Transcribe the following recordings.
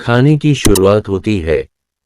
खाने की शुरुआत होती है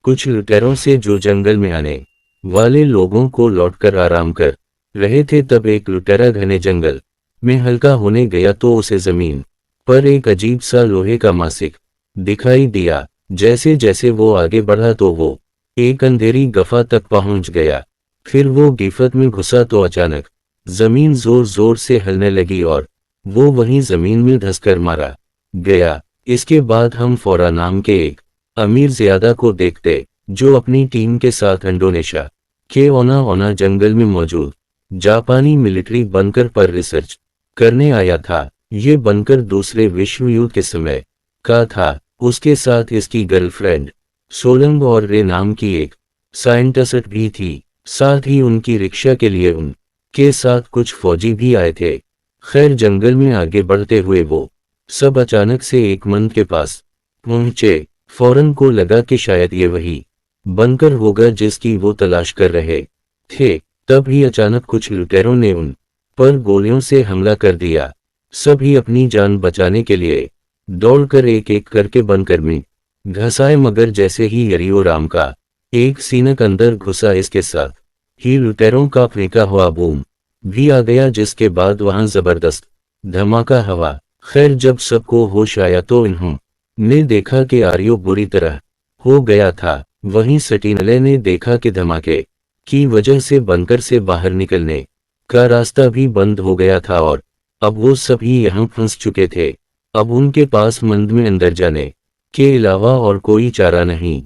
कुछ लुटेरों से जो जंगल में आने वाले लोगों को लौटकर आराम कर रहे थे। तब एक लुटेरा घने जंगल में हल्का होने गया तो उसे जमीन पर एक अजीब सा लोहे का मासिक दिखाई दिया। जैसे जैसे वो आगे बढ़ा तो वो एक अंधेरी गुफा तक पहुंच गया। फिर वो गिफत में घुसा तो अचानक जमीन जोर जोर से हिलने लगी और वो वहीं जमीन में धंसकर मारा गया। इसके बाद हम फोरा नाम के एक अमीर ज़्यादा को देखते जो अपनी टीम के साथ इंडोनेशिया के ओना ओना जंगल में मौजूद जापानी मिलिट्री बंकर पर रिसर्च करने आया था। ये बंकर दूसरे विश्व युद्ध के समय का था। उसके साथ इसकी गर्लफ्रेंड सोलंग और रे नाम की एक साइंटिस्ट भी थी। साथ ही उनकी रिक्शा के लिए उनके साथ कुछ फौजी भी आए थे। खैर जंगल में आगे बढ़ते हुए वो सब अचानक से एक मंद के पास पहुंचे। फौरन को लगा कि शायद ये वही बंकर होगा जिसकी वो तलाश कर रहे थे। तब ही अचानक कुछ लुटेरों ने उन पर गोलियों से हमला कर दिया। सभी अपनी जान बचाने के लिए दौड़कर एक एक करके बंकर में घसाए, मगर जैसे ही यरियो राम का एक सीनक अंदर घुसा इसके साथ ही लुटेरों का फेंका हुआ बूम भी आ गया, जिसके बाद वहां जबरदस्त धमाका हवा। खैर जब सबको होश आया तो इन्होंने देखा कि आर्यो बुरी तरह हो गया था। वहीं सटीनले ने देखा कि धमाके की वजह से बंकर से बाहर निकलने का रास्ता भी बंद हो गया था और अब वो सभी यहाँ फंस चुके थे। अब उनके पास मंद में अंदर जाने के अलावा और कोई चारा नहीं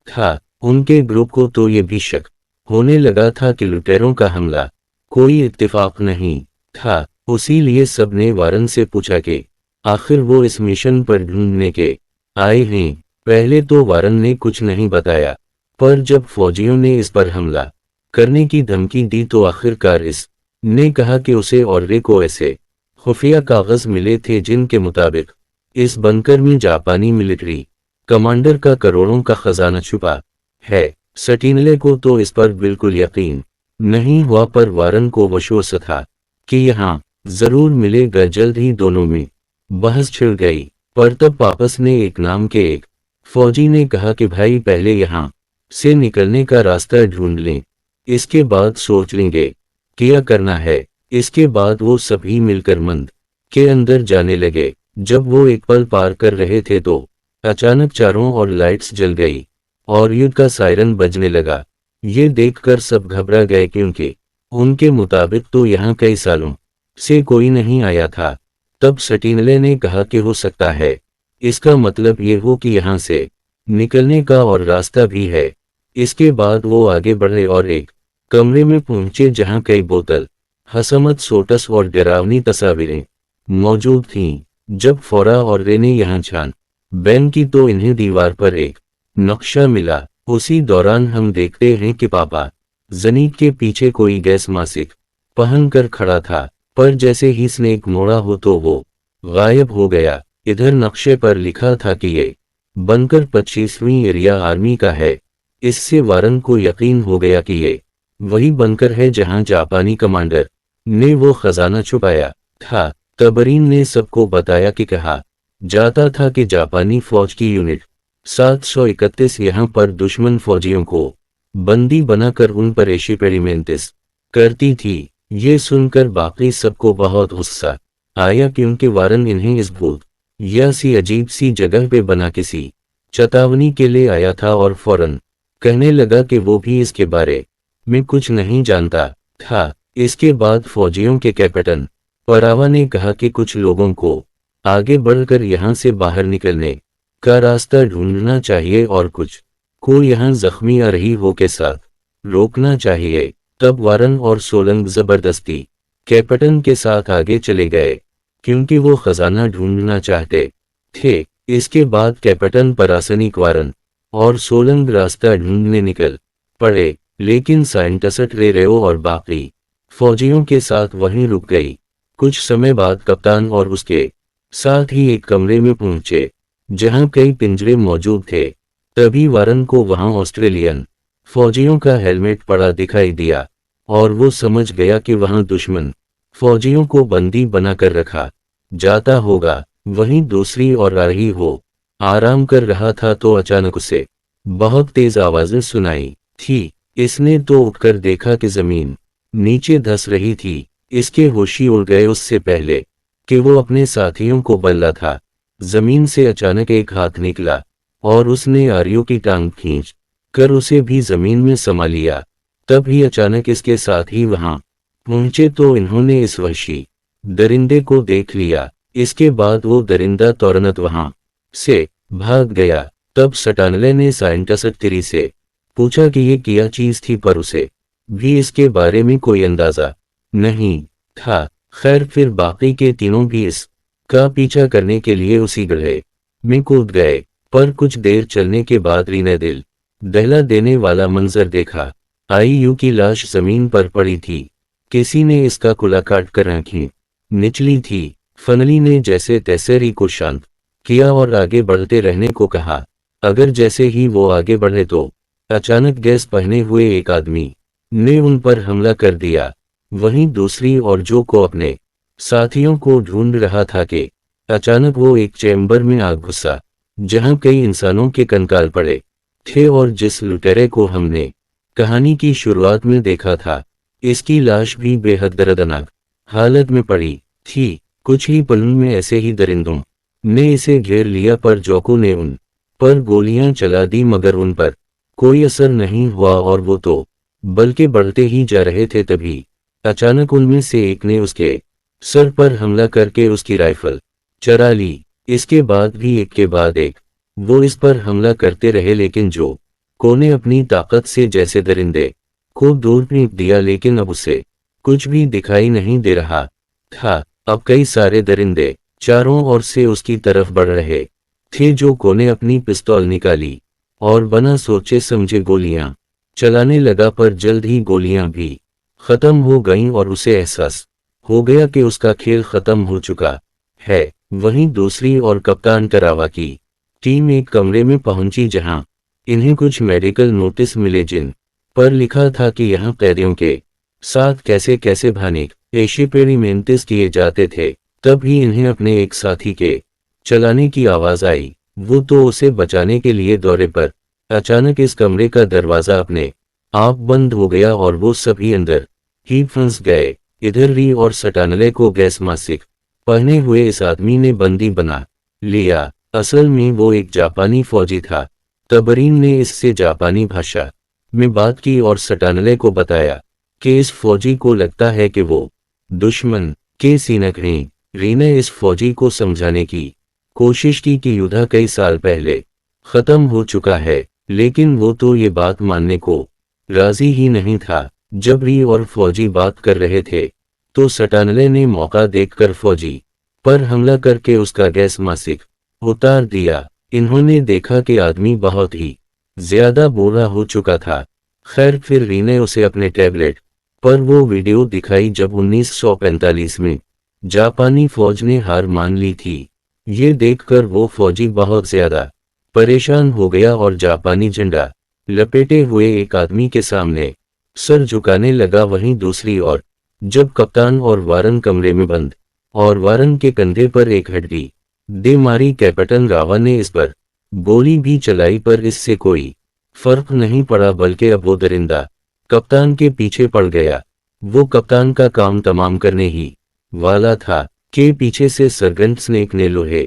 था। उनके ग्रुप को तो ये भी शक होने लगा था कि लुटेरों का हमला कोई इत्तेफाक नहीं था। उसीलिए सबने वारन से पूछा कि आखिर वो इस मिशन पर ढूंढने के आए हैं। पहले तो वारन ने कुछ नहीं बताया, पर जब फौजियों ने इस पर हमला करने की धमकी दी तो आखिरकार इसने कहा कि उसे और रे को ऐसे खुफिया कागज मिले थे जिनके मुताबिक इस बंकर में जापानी मिलिट्री कमांडर का करोड़ों का खजाना छुपा है। सटीनले को तो इस पर बिल्कुल यकीन नहीं हुआ, पर वारन को विश्वास था कि यहाँ जरूर मिलेगा। जल्द ही दोनों में बहस छिड़ गई, पर तब आपस ने एक नाम के एक फौजी ने कहा कि भाई पहले यहाँ से निकलने का रास्ता ढूंढ लें, इसके बाद सोच लेंगे क्या करना है। इसके बाद वो सभी मिलकर मंद के अंदर जाने लगे। जब वो एक पल पार कर रहे थे तो अचानक चारों ओर लाइट्स जल गई और युद्ध का सायरन बजने लगा। ये देखकर सब घबरा गए क्योंकि उनके मुताबिक तो यहाँ कई सालों से कोई नहीं आया था। तब सटीनले ने कहा कि हो सकता है इसका मतलब ये हो कि यहाँ से निकलने का और रास्ता भी है। इसके बाद वो आगे बढ़े और एक कमरे में पहुंचे जहाँ कई बोतल हसमत सोटस और डरावनी तस्वीरें मौजूद थीं। जब फोरा और रे ने यहाँ छान बैन की तो इन्हें दीवार पर एक नक्शा मिला। उसी दौरान हम देखते हैं कि पापा जनीत के पीछे कोई गैस मास्क पहनकर खड़ा था, पर जैसे ही स्नेक मोड़ा हो तो वो गायब हो गया। इधर नक्शे पर लिखा था कि ये बंकर 25वीं एरिया आर्मी का है। इससे वारन को यकीन हो गया कि ये वही बंकर है जहां जापानी कमांडर ने वो खजाना छुपाया था। तबरीन ने सबको बताया कि कहा जाता था कि जापानी फौज की यूनिट 731 यहाँ पर दुश्मन फौजियों को बंदी बनाकर उन पर एक्सपेरिमेंट्स करती थी। ये सुनकर बाकी सबको बहुत गुस्सा आया क्योंकि वारन इन्हें इस भूत या सी अजीब सी जगह पे बना किसी चेतावनी के लिए आया था और फौरन कहने लगा कि वो भी इसके बारे में कुछ नहीं जानता था। इसके बाद फौजियों के कैप्टन परावा ने कहा कि कुछ लोगों को आगे बढ़कर यहाँ से बाहर निकलने का रास्ता ढूंढना चाहिए और कुछ को यहाँ जख्मी आ रही हो के साथ रोकना चाहिए। तब वारन और सोलंग जबरदस्ती कैप्टन के साथ आगे चले गए क्योंकि वो खजाना ढूंढना चाहते थे। इसके बाद कैप्टन परासनिक वारन और सोलंग रास्ता ढूंढने निकल पड़े, लेकिन साइंटिस्ट रेरेओ और बाकी फौजियों के साथ वहीं रुक गई। कुछ समय बाद कप्तान और उसके साथ ही एक कमरे में पहुंचे जहां कई पिंजरे मौजूद थे। तभी वारन को वहां ऑस्ट्रेलियन फौजियों का हेलमेट पड़ा दिखाई दिया और वो समझ गया कि वहां दुश्मन फौजियों को बंदी बनाकर रखा जाता होगा। वहीं दूसरी ओर आ रही हो आराम कर रहा था तो अचानक उसे बहुत तेज आवाजें सुनाई थी। इसने तो उठकर देखा कि जमीन नीचे धंस रही थी। इसके होश ही उड़ गए उससे पहले कि वो अपने साथियों को बल्ला था। जमीन से अचानक एक हाथ निकला और उसने आर्यों की टांग खींच कर उसे भी जमीन में समा लिया। तभी अचानक इसके साथ ही वहां पहुंचे तो इन्होंने इस वहशी दरिंदे को देख लिया। इसके बाद वो दरिंदा तुरंत वहां से भाग गया। तब सटानले ने साइंटिस्ट से पूछा कि ये क्या चीज थी, पर उसे भी इसके बारे में कोई अंदाजा नहीं था। खैर फिर बाकी के तीनों भी इस का पीछा करने के लिए उसी गड्ढे में कूद गए। पर कुछ देर चलने के बाद री ने दिल दहला देने वाला मंजर देखा। आईयू की लाश जमीन पर पड़ी थी। किसी ने इसका कुला काट कर आंखें निचली थी। फनली ने जैसे तैसे री को शांत किया और आगे बढ़ते रहने को कहा। अगर जैसे ही वो आगे बढ़े तो अचानक गैस पहने हुए एक आदमी ने उन पर हमला कर दिया। वहीं दूसरी ओर जो को अपने साथियों को ढूंढ रहा था कि अचानक वो एक चैम्बर में आग घुसा जहां कई इंसानों के कंकाल पड़े थे और जिस लुटेरे को हमने कहानी की शुरुआत में देखा था, इसकी लाश भी बेहद दर्दनाक हालत में पड़ी थी। कुछ ही पलों में ऐसे ही दरिंदों ने इसे घेर लिया, पर जोको ने उन पर गोलियां चला दी मगर उन पर कोई असर नहीं हुआ और वो तो बल्कि बढ़ते ही जा रहे थे। तभी अचानक उनमें से एक ने उसके सर पर हमला करके उसकी राइफल चरा ली। इसके बाद भी एक के बाद एक वो इस पर हमला करते रहे, लेकिन जो कोने अपनी ताकत से जैसे दरिंदे को दूर फेंक दिया, लेकिन अब उसे कुछ भी दिखाई नहीं दे रहा था। अब कई सारे दरिंदे चारों ओर से उसकी तरफ बढ़ रहे थे। जो कोने अपनी पिस्तौल निकाली और बिना सोचे समझे गोलियां चलाने लगा, पर जल्द ही गोलियां भी खत्म हो गईं और उसे एहसास हो गया कि उसका खेल खत्म हो चुका है। वहीं दूसरी ओर कप्तान करावा की टीम एक कमरे में पहुंची जहां इन्हें कुछ मेडिकल नोटिस मिले जिन पर लिखा था कि यहां कैदियों के साथ कैसे कैसे भयानक एक्सपेरिमेंट्स किए जाते थे। तभी इन्हें अपने एक साथी के चलाने की आवाज आई। वो तो उसे बचाने के लिए दौड़े, पर अचानक इस कमरे का दरवाजा अपने आप बंद हो गया और वो सभी अंदर ही फंस गए। इधर री और सटानले को गैस मास्क पहने हुए इस आदमी ने बंदी बना लिया। असल में वो एक जापानी फौजी था। तबरीन ने इससे जापानी भाषा में बात की और सटानले को बताया कि इस फौजी को लगता है कि वो दुश्मन के सैनिक हैं। री ने इस फौजी को समझाने की कोशिश की कि युद्ध कई साल पहले खत्म हो चुका है, लेकिन वो तो ये बात मानने को राजी ही नहीं था। जब री और फौजी बात कर रहे थे तो सटानले ने मौका देखकर फौजी पर हमला करके उसका गैस मास्क उतार दिया। इन्होंने देखा कि आदमी बहुत ही ज्यादा बुरा हो चुका था। खैर फिर री ने उसे अपने टैबलेट पर वो वीडियो दिखाई जब 1945 में जापानी फौज ने हार मान ली थी। ये देखकर वो फौजी बहुत ज्यादा परेशान हो गया और जापानी झंडा लपेटे हुए एक आदमी के सामने सर झुकाने लगा। वहीं दूसरी ओर जब कप्तान और वारन कमरे में बंद और वारन के कंधे पर एक हड्डी दे मारी, कैप्टन रावा ने इस पर गोली भी चलाई, पर इससे कोई फर्क नहीं पड़ा, बल्कि अब वो दरिंदा कप्तान के पीछे पड़ गया। वो कप्तान का काम तमाम करने ही वाला था कि पीछे से सरगंट स्नेक ने लोहे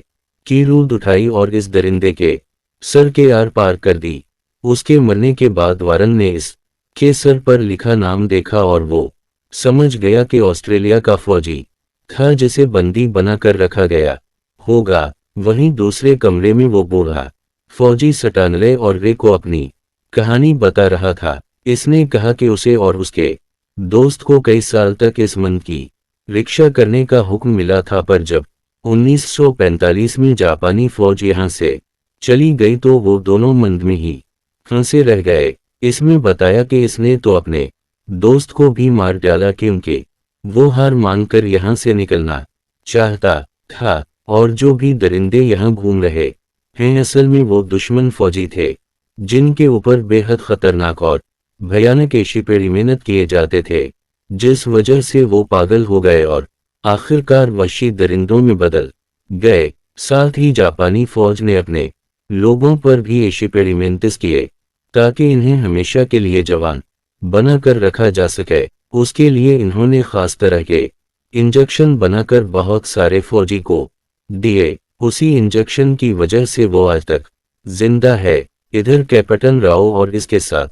की रूद उठाई और इस दरिंदे के सर के आर पार कर दी। उसके मरने के बाद वारन ने इस के सर पर लिखा नाम देखा और वो समझ गया कि ऑस्ट्रेलिया का फौजी था जिसे बंदी बनाकर रखा गया होगा। वहीं दूसरे कमरे में वो बूढ़ा फौजी सटानले और रे को अपनी कहानी बता रहा था। इसने कहा कि उसे और उसके दोस्त को कई साल तक इस मन की रिक्शा करने का हुक्म मिला था, पर जब 1945 में जापानी फौज यहां से चली गई तो वो दोनों मंद में ही फंसे रह गए। इसमें बताया कि इसने तो अपने दोस्त को भी मार डाला क्योंकि वो हार मानकर यहां से निकलना चाहता था। और जो भी दरिंदे यहां घूम रहे हैं असल में वो दुश्मन फौजी थे जिनके ऊपर बेहद खतरनाक और भयानक एक्सपेरिमेंट किए जाते थे, जिस वजह से वो पागल हो गए और आखिरकार वहशी दरिंदों में बदल गए। साथ ही जापानी फौज ने अपने लोगों पर भी एक्सपेरिमेंट्स किए ताकि इन्हें हमेशा के लिए जवान बनाकर रखा जा सके। उसके लिए इन्होंने खास तरह के इंजेक्शन बनाकर बहुत सारे फौजी को दिए। उसी इंजेक्शन की वजह से वो आज तक जिंदा है। इधर कैप्टन राव और इसके साथ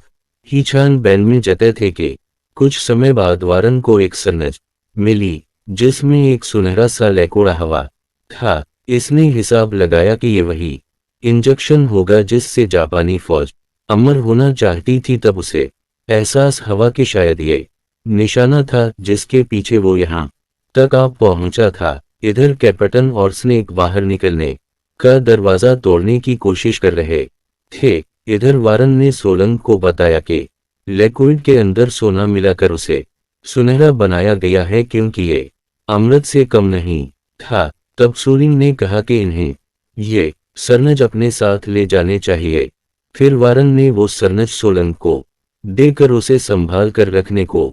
ही छानबीन में जते थे कि कुछ समय बाद वारन को एक सरनज मिली जिसमें एक सुनहरा सा लेकोड़ा हवा था। इसने हिसाब लगाया कि ये वही इंजेक्शन होगा जिससे जापानी फौज अमर होना चाहती थी। तब उसे एहसास हवा कि शायद ये निशाना था जिसके पीछे वो यहाँ तक आ पहुंचा था। इधर कैप्टन और स्नेक बाहर निकलने का दरवाजा तोड़ने की कोशिश कर रहे थे। इधर वारन ने सोलंग को बताया कि लिक्विड के अंदर सोना मिलाकर उसे सुनहरा बनाया गया है क्योंकि ये अमृत से कम नहीं था। तब सोलिंग ने कहा कि इन्हें ये सरनज अपने साथ ले जाने चाहिए। फिर वारन ने वो सरनज सोलंग को देकर उसे संभाल कर रखने को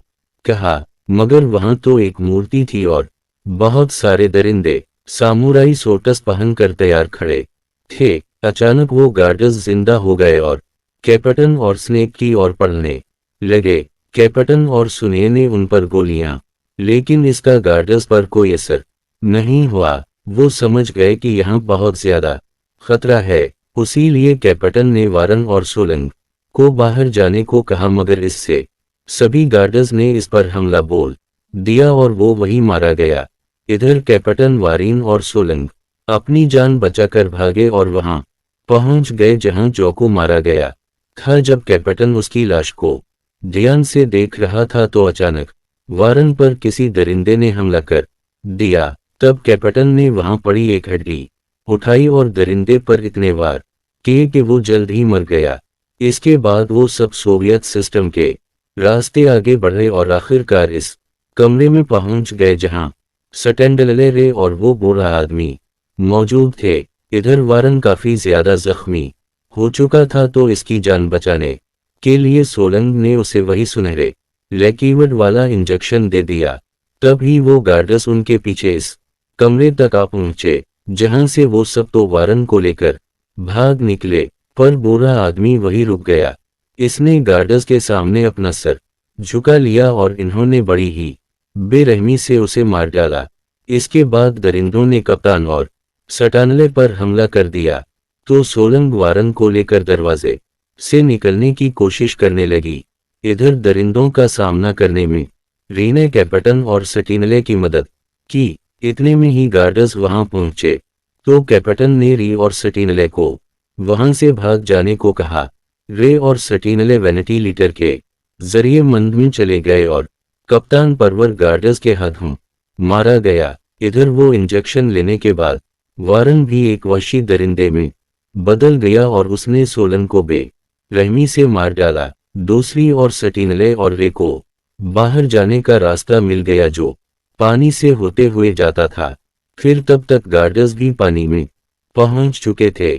कहा। मगर वहां तो एक मूर्ति थी और बहुत सारे दरिंदे सामुराई सोटस पहनकर तैयार खड़े थे। अचानक वो गार्डर्स जिंदा हो गए और कैप्टन और स्नेक की ओर पड़ने लगे। कैप्टन और सुने ने उन पर गोलियां, लेकिन इसका गार्डर्स पर कोई असर नहीं हुआ। वो समझ गए कि यहाँ बहुत ज्यादा खतरा है। उसीलिए कैप्टन ने वारन और सोलंग को बाहर जाने को कहा, मगर इससे सभी गार्डर्स ने इस पर हमला बोल दिया और वो वही मारा गया। इधर कैप्टन वारिन और सोलंग अपनी जान बचाकर भागे और वहां पहुंच गए जहां जो को मारा गया था। जब कैप्टन उसकी लाश को ध्यान से देख रहा था तो अचानक वारन पर किसी दरिंदे ने हमला कर दिया। तब कैप्टन ने वहां पड़ी एक हड्डी उठाई और दरिंदे पर इतने वार किए कि वो जल्द ही मर गया। इसके बाद वो सब सोवियत सिस्टम के रास्ते आगे बढ़े और आखिरकार इस कमरे में पहुंच गए जहां स्टैंडलरे और वो बूढ़ा आदमी मौजूद थे। इधर वारन काफी ज्यादा जख्मी हो चुका था तो इसकी जान बचाने के लिए सोलंग ने उसे वही सुनहरे लिक्विड वाला इंजेक्शन दे दिया। तभी वो गार्डर्स उनके पीछे इस कमरे तक आ पहुंचे जहां से वो सब तो वारन को लेकर भाग निकले, पर बूढ़ा आदमी वही रुक गया। इसने गार्डर्स के सामने अपना सर झुका लिया और इन्होंने बड़ी ही बेरहमी से उसे मार डाला। इसके बाद दरिंदों ने कप्तान और स्टैनले पर हमला कर दिया तो सोलंग वारन को लेकर दरवाजे से निकलने की कोशिश करने लगी। इधर दरिंदों का सामना करने में री ने कैप्टन और स्टैनले की मदद की। इतने में ही गार्डर्स वहां पहुंचे तो कैप्टन ने री और स्टैनले को वहां से भाग जाने को कहा। रे और स्टैनले वेंटिलेटर के जरिए मंद में चले गए और कप्तान परवर गार्डर्स के हाथों मारा गया। इधर वो इंजेक्शन लेने के बाद वारन भी एक वहशी दरिंदे में बदल गया और उसने सोलंग को बेरहमी से मार डाला। दूसरी ओर स्टैनले और रे को बाहर जाने का रास्ता मिल गया जो पानी से होते हुए जाता था। फिर तब तक गार्डर्स भी पानी में पहुंच चुके थे।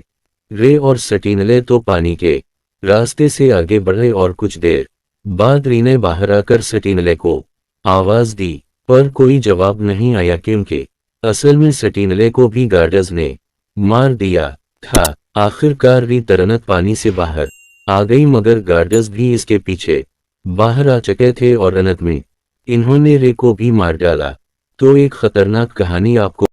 रे और स्टैनले तो पानी के रास्ते से आगे बढ़े और कुछ देर बाद री ने बाहर आकर स्टैनले को आवाज दी, पर कोई जवाब नहीं आया क्योंकि असल में स्टैनले को भी गार्डर्स ने मार दिया था। आखिरकार री तरनत पानी से बाहर आ गई, मगर गार्डर्स भी इसके पीछे बाहर आ चुके थे और अनत में इन्होंने रे को भी मार डाला। तो एक खतरनाक कहानी आपको